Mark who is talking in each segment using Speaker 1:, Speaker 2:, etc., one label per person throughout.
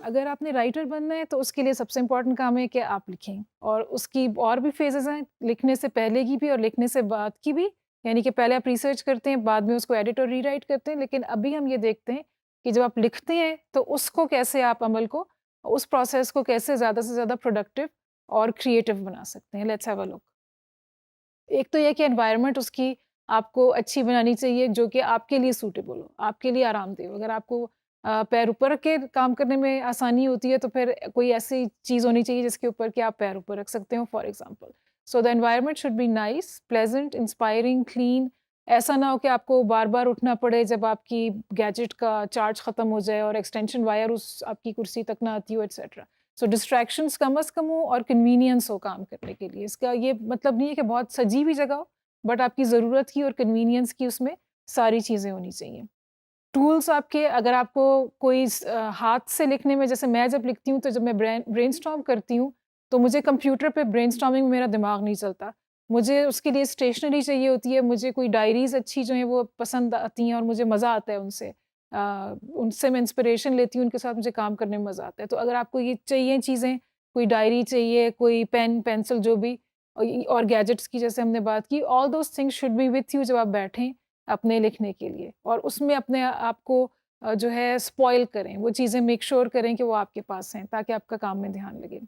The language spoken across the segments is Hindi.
Speaker 1: अगर आपने राइटर बनना है तो उसके लिए सबसे इम्पोर्टेंट काम है कि आप लिखें, और उसकी और भी फेजेस हैं, लिखने से पहले की भी और लिखने से बाद की भी। यानी कि पहले आप रिसर्च करते हैं, बाद में उसको एडिट और रीराइट करते हैं, लेकिन अभी हम ये देखते हैं कि जब आप लिखते हैं तो उसको कैसे आप अमल को, उस प्रोसेस को कैसे ज़्यादा से ज़्यादा प्रोडक्टिव और क्रिएटिव बना सकते हैं। Let's have a look. एक तो ये कि एनवायरनमेंट उसकी आपको अच्छी बनानी चाहिए जो कि आपके लिए सूटेबल हो, आपके लिए आरामदेह हो। अगर आपको पैर ऊपर रख के काम करने में आसानी होती है तो फिर कोई ऐसी चीज़ होनी चाहिए जिसके ऊपर कि आप पैर ऊपर रख सकते हो, for example. So the environment should be nice, pleasant, inspiring, clean. ऐसा ना हो कि आपको बार-बार उठना पड़े जब आपकी गैजेट का चार्ज ख़त्म हो जाए और एक्सटेंशन वायर उस आपकी कुर्सी तक ना आती हो, एटसेट्रा। सो डिस्ट्रैक्शंस कम से कम हो और कन्वीनियंस हो काम करने के लिए। इसका ये मतलब नहीं है कि बहुत सजी हुई जगह हो, बट आपकी ज़रूरत की और कन्वीनियंस की उसमें सारी चीज़ें होनी चाहिए। टूल्स आपके, अगर आपको कोई हाथ से लिखने में, जैसे मैं जब लिखती हूँ तो जब मैं ब्रेनस्टॉर्म करती हूँ तो मुझे कंप्यूटर पे ब्रेनस्टॉर्मिंग में मेरा दिमाग नहीं चलता। मुझे उसके लिए स्टेशनरी चाहिए होती है, मुझे कोई डायरीज़ अच्छी जो हैं वो पसंद आती हैं और मुझे मज़ा आता है उनसे। उनसे मैं इंस्पिरेशन लेती हूँ, उनके साथ मुझे काम करने में मज़ा आता है। तो अगर आपको ये चाहिए चीज़ें, कोई डायरी चाहिए, कोई पेन, पेंसिल, जो भी, और गैजेट्स की जैसे हमने बात की, all those things should be with you जब आप बैठें अपने लिखने के लिए, और उसमें अपने आप को जो है स्पॉइल करें, वो चीज़ें मेक श्योर करें कि वो आपके पास हैं ताकि आपका काम में ध्यान लगे।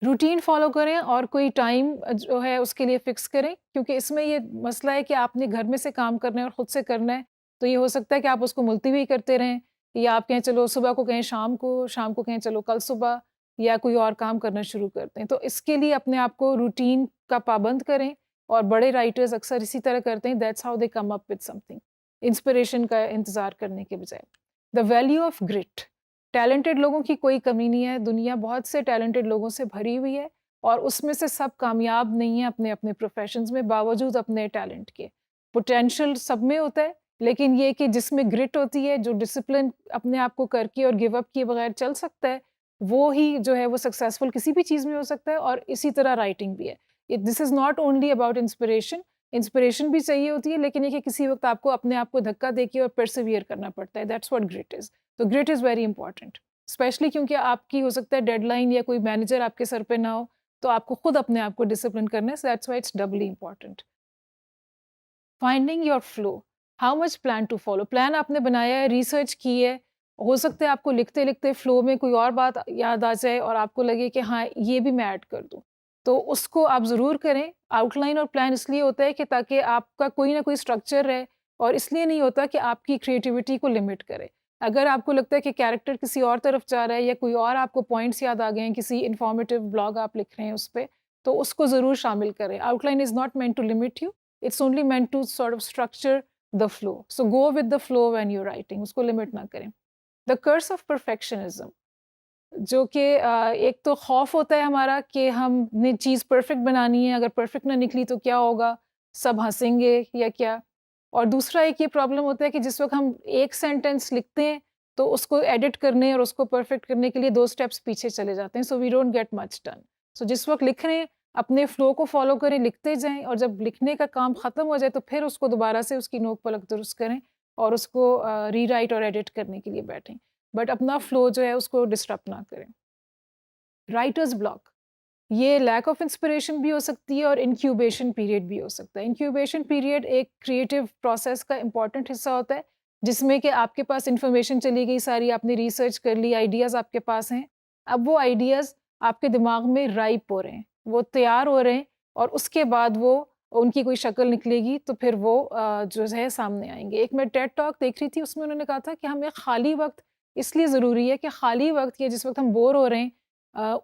Speaker 1: रूटीन फ़ॉलो करें और कोई टाइम जो है उसके लिए फ़िक्स करें, क्योंकि इसमें ये मसला है कि आपने घर में से काम करना है और ख़ुद से करना है, तो ये हो सकता है कि आप उसको मुलतवी करते रहें, या आप कहें चलो सुबह को कहें शाम को कहें चलो कल सुबह, या कोई और काम करना शुरू करते हैं। तो इसके लिए अपने आप को रूटीन का पाबंद करें, और बड़े राइटर्स अक्सर इसी तरह करते हैं, that's how they come up with something, inspiration का इंतज़ार करने के बजाय। The value of grit, talented लोगों की कोई कमी नहीं है, दुनिया बहुत से टैलेंटेड लोगों से भरी हुई है, और उसमें से सब कामयाब नहीं है अपने अपने प्रोफेशंस में, बावजूद अपने टैलेंट के। पोटेंशियल सब में होता है, लेकिन ये कि जिसमें ग्रिट होती है, जो डिसिप्लिन अपने आप को करके और गिव अप किए बगैर चल सकता है, वो ही जो है वो सक्सेसफुल किसी भी चीज़ में हो सकता है, और इसी तरह राइटिंग भी है। This is not only about inspiration, inspiration भी चाहिए होती है, लेकिन ये कि किसी वक्त आपको अपने आप को धक्का देके और परसिवियर करना पड़ता है, दैट्स व्हाट ग्रिट इज़। तो grit is very important, especially क्योंकि आपकी हो सकता है डेडलाइन या कोई मैनेजर आपके सर पे ना हो, तो आपको खुद अपने आप को डिसिप्लिन करना है, so that's why it's doubly important. Finding your flow, how much plan to follow, plan आपने बनाया है, रिसर्च की है, हो सकता है आपको लिखते लिखते फ्लो में कोई और बात याद आ जाए और आपको लगे कि हाँ ये भी मैं ऐड कर दूं, तो उसको आप ज़रूर करें। आउटलाइन और प्लान इसलिए होता है कि ताकि आपका कोई ना कोई स्ट्रक्चर रहे, और इसलिए नहीं होता कि आपकी क्रिएटिविटी को लिमिट करे। अगर आपको लगता है कि कैरेक्टर किसी और तरफ जा रहा है, या कोई और आपको पॉइंट्स याद आ गए हैं, किसी इन्फॉर्मेटिव ब्लॉग आप लिख रहे हैं उस पर, तो उसको ज़रूर शामिल करें। Outline is not meant to limit you, it's only meant to sort of structure the flow, so go with the flow when you're writing, उसको लिमिट ना करें। The curse of perfectionism, जो कि एक तो खौफ होता है हमारा कि हमने चीज़ परफेक्ट बनानी है, अगर परफेक्ट ना निकली तो क्या होगा, सब हंसेंगे या क्या। और दूसरा एक ये प्रॉब्लम होता है कि जिस वक्त हम एक सेंटेंस लिखते हैं तो उसको एडिट करने और उसको परफेक्ट करने के लिए 2 स्टेप्स पीछे चले जाते हैं, so we don't get much done. So जिस वक्त लिख रहे हैं अपने फ्लो को फॉलो करें, लिखते जाएं, और जब लिखने का काम ख़त्म हो जाए तो फिर उसको दोबारा से उसकी नोक पलक दुरुस्त करें और उसको रीराइट और एडिट करने के लिए बैठें, बट अपना फ्लो जो है उसको डिस्टर्ब ना करें। राइटर्स ब्लॉक, ये लैक ऑफ इंस्पिरेशन भी हो सकती है और इंक्यूबेशन पीरियड भी हो सकता है। इंक्यूबेशन पीरियड एक क्रिएटिव प्रोसेस का इंपॉर्टेंट हिस्सा होता है, जिसमें कि आपके पास इंफॉर्मेशन चली गई सारी, आपने रिसर्च कर ली, आइडियाज़ आपके पास हैं। अब वो आइडियाज़ आपके दिमाग में राइप हो रहे हैं, वो तैयार हो रहे हैं, और उसके बाद वो उनकी कोई शक्ल निकलेगी तो फिर वो जो है सामने आएंगे। एक मैं टेड टॉक देख रही थी, उसमें उन्होंने कहा था कि हमें खाली वक्त इसलिए ज़रूरी है कि खाली वक्त या जिस वक्त हम बोर हो रहे हैं,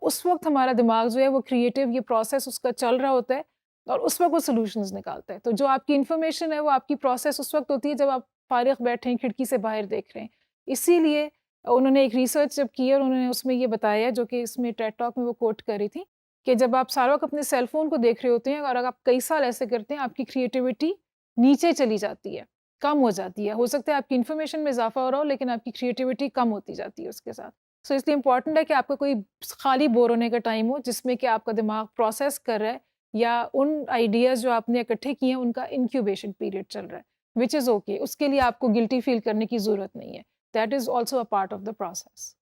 Speaker 1: उस वक्त हमारा दिमाग जो है वो क्रिएटिव ये प्रोसेस उसका चल रहा होता है, और उस वक्त वो सॉल्यूशंस निकालता है। तो जो आपकी इन्फॉर्मेशन है वो आपकी प्रोसेस उस वक्त होती है जब आप फारिग बैठे हैं, खिड़की से बाहर देख रहे हैं। इसीलिए उन्होंने एक रिसर्च जब की और उन्होंने उसमें ये बताया, जो कि इसमें टेड टॉक में वो कोट कर रही थी, कि जब आप सारा वक्त अपने सेल फोन को देख रहे होते हैं और अगर आप कई साल ऐसे करते हैं, आपकी क्रिएटिविटी नीचे चली जाती है, कम हो जाती है। हो सकता है आपकी इन्फॉर्मेशन में इजाफा हो रहा हो, लेकिन आपकी क्रिएटिविटी कम होती जाती है उसके साथ। सो इसलिए इम्पॉर्टेंट है कि आपका कोई खाली बोर होने का टाइम हो, जिसमें कि आपका दिमाग प्रोसेस कर रहा है, या उन आइडियाज़ जो आपने इकट्ठे किए हैं उनका इंक्यूबेशन पीरियड चल रहा है, विच इज़ ओके। उसके लिए आपको गिल्टी फील करने की ज़रूरत नहीं है, that is also a part of the process.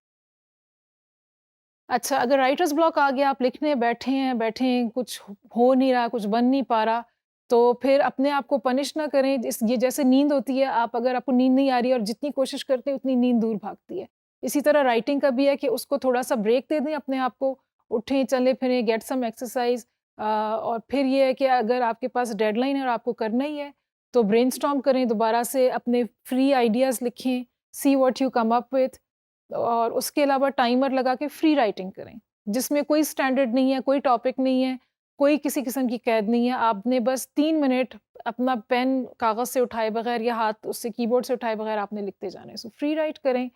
Speaker 1: अच्छा, अगर राइटर्स ब्लॉक आ गया, आप लिखने बैठे हैं, कुछ हो नहीं रहा, कुछ बन नहीं पा रहा, तो फिर अपने आप को पनिश ना करें। ये जैसे नींद होती है, आप अगर आपको नींद नहीं आ रही है और जितनी कोशिश करते हैं, उतनी नींद दूर भागती है। इसी तरह राइटिंग का भी है कि उसको थोड़ा-सा ब्रेक दे दें अपने आप को, उठें, चलें-फिरें, गेट सम एक्सरसाइज़। और फिर ये है कि अगर आपके पास डेडलाइन है और आपको करना ही है, तो ब्रेनस्टॉर्म करें, दोबारा से अपने फ्री आइडियाज़ लिखें, see what you come up with. और उसके अलावा टाइमर लगा के फ्री राइटिंग करें, जिसमें कोई स्टैंडर्ड नहीं है, कोई टॉपिक नहीं है, कोई किसी किस्म की कैद नहीं है। आपने बस 3 मिनट अपना पेन कागज़ से उठाए बगैर या हाथ उससे कीबोर्ड से उठाए बगैर आपने लिखते जाना है। सो फ्री राइट करें।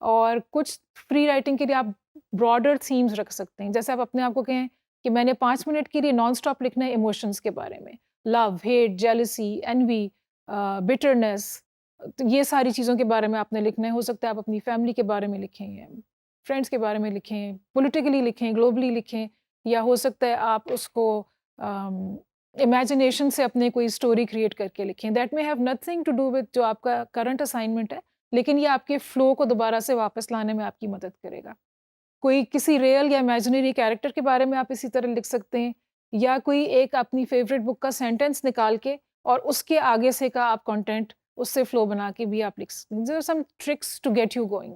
Speaker 1: और कुछ फ्री राइटिंग के लिए आप ब्रॉडर थीम्स रख सकते हैं। जैसे आप अपने आप को कहें कि मैंने 5 मिनट के लिए नॉन स्टॉप लिखना है इमोशंस के बारे में, love, hate, jealousy, envy, bitterness. तो ये सारी चीज़ों के बारे में आपने लिखना है। हो सकता है आप अपनी फैमिली के बारे में लिखें, फ्रेंड्स के बारे में लिखें, पॉलिटिकली लिखें, ग्लोबली लिखें, या हो सकता है आप उसको इमेजिनेशन से अपने कोई स्टोरी क्रिएट करके लिखें। That may have nothing to do with जो आपका करंट असाइनमेंट है, लेकिन ये आपके फ्लो को दोबारा से वापस लाने में आपकी मदद करेगा। कोई किसी रियल या इमेजिनरी कैरेक्टर के बारे में आप इसी तरह लिख सकते हैं, या कोई एक अपनी फेवरेट बुक का सेंटेंस निकाल के और उसके आगे से का आप कंटेंट उससे फ्लो बना के भी आप लिख सकते हैं। There are some tricks to get you going,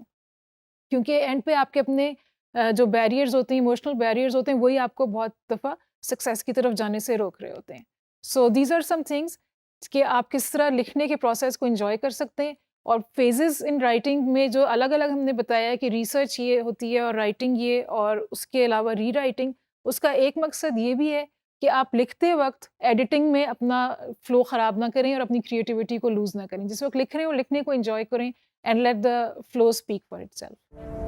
Speaker 1: क्योंकि एंड पे आपके अपने जो बैरियर्स होते हैं, इमोशनल बैरियर्स होते हैं, वही आपको बहुत दफ़ा सक्सेस की तरफ जाने से रोक रहे होते हैं। So these are some things कि आप किस तरह लिखने के प्रोसेस को एंजॉय कर सकते हैं। और फेजेस इन राइटिंग में जो अलग अलग हमने बताया है कि रिसर्च ये होती है और राइटिंग ये, और उसके अलावा री राइटिंग, उसका एक मकसद ये भी है कि आप लिखते वक्त एडिटिंग में अपना फ्लो ख़राब ना करें और अपनी क्रिएटिविटी को लूज़ ना करें। जिस वक्त लिख रहे हो, लिखने को एंजॉय करें, and let the flow speak for itself.